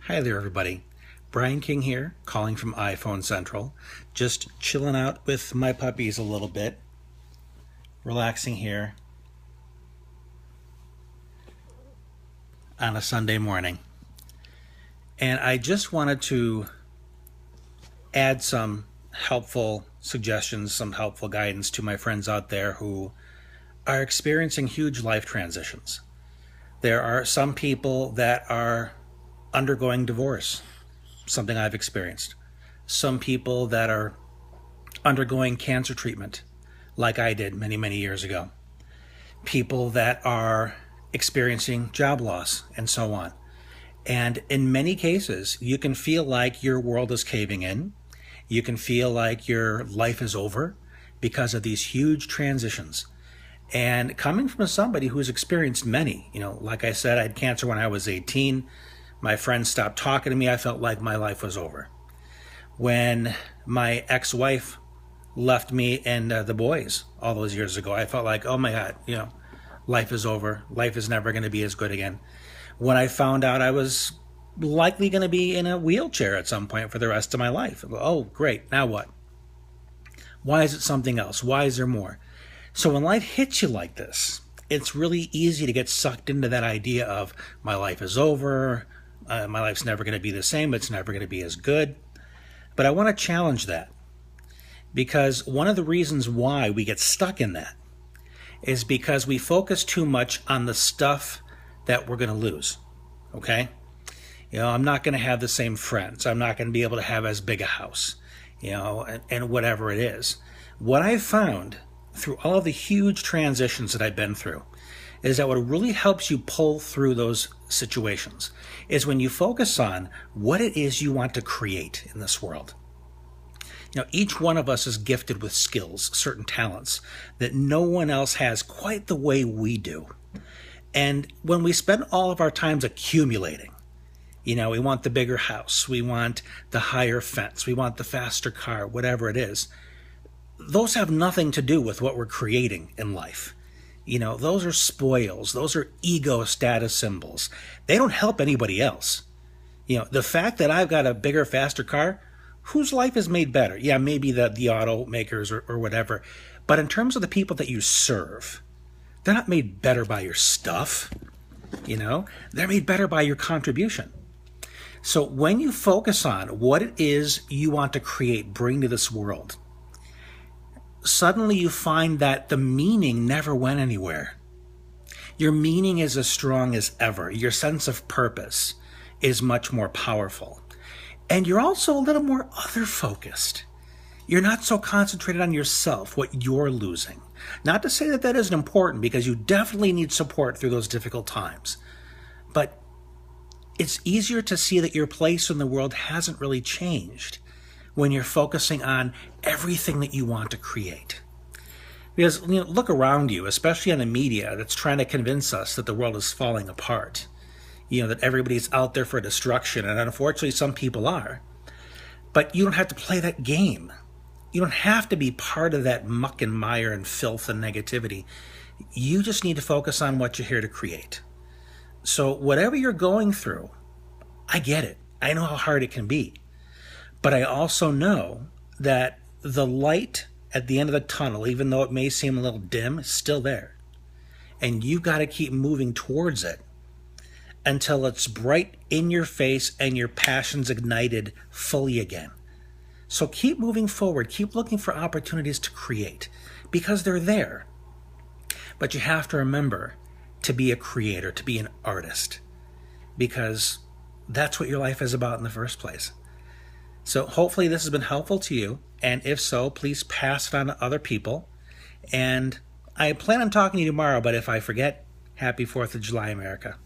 Hi there, everybody. Brian King here, calling from iPhone Central. Just chilling out with my puppies a little bit, relaxing here on a Sunday morning. And I just wanted to add some helpful suggestions, some helpful guidance to my friends out there who are experiencing huge life transitions. There are some people that are undergoing divorce, something I've experienced. Some people that are undergoing cancer treatment, like I did many, many years ago. People that are experiencing job loss, and so on. And in many cases, you can feel like your world is caving in. You can feel like your life is over because of these huge transitions. And coming from somebody who's experienced many, like I said, I had cancer when I was 18. My friends stopped talking to me. I felt like my life was over. When my ex-wife left me and the boys all those years ago, I felt like, oh my God, life is over. Life is never going to be as good again. When I found out I was likely going to be in a wheelchair at some point for the rest of my life, oh, great. Now what? Why is it something else? Why is there more? So when life hits you like this, it's really easy to get sucked into that idea of my life is over. My life's never going to be the same. It's never going to be as good. But I want to challenge that, because one of the reasons why we get stuck in that is because we focus too much on the stuff that we're going to lose. Okay? I'm not going to have the same friends. I'm not going to be able to have as big a house, and whatever it is. What I've found through all of the huge transitions that I've been through is that what really helps you pull through those situations is when you focus on what it is you want to create in this world. Each one of us is gifted with skills, certain talents that no one else has quite the way we do. And when we spend all of our times accumulating, we want the bigger house, we want the higher fence, we want the faster car, whatever it is, those have nothing to do with what we're creating in life. Those are spoils. Those are ego status symbols. They don't help anybody else. The fact that I've got a bigger, faster car, whose life is made better? Yeah, maybe the automakers or whatever. But in terms of the people that you serve, they're not made better by your stuff. They're made better by your contribution. So when you focus on what it is you want to create, bring to this world, suddenly you find that the meaning never went anywhere. Your meaning is as strong as ever. Your sense of purpose is much more powerful. And you're also a little more other-focused. You're not so concentrated on yourself, what you're losing. Not to say that that isn't important, because you definitely need support through those difficult times. But it's easier to see that your place in the world hasn't really changed when you're focusing on everything that you want to create. Because, look around you, especially on the media that's trying to convince us that the world is falling apart. That everybody's out there for destruction, and unfortunately some people are. But you don't have to play that game. You don't have to be part of that muck and mire and filth and negativity. You just need to focus on what you're here to create. So whatever you're going through, I get it. I know how hard it can be. But I also know that the light at the end of the tunnel, even though it may seem a little dim, is still there. And you've got to keep moving towards it until it's bright in your face and your passion's ignited fully again. So keep moving forward. Keep looking for opportunities to create, because they're there. But you have to remember to be a creator, to be an artist, because that's what your life is about in the first place. So hopefully this has been helpful to you, and if so, please pass it on to other people. And I plan on talking to you tomorrow, but if I forget, happy 4th of July, America.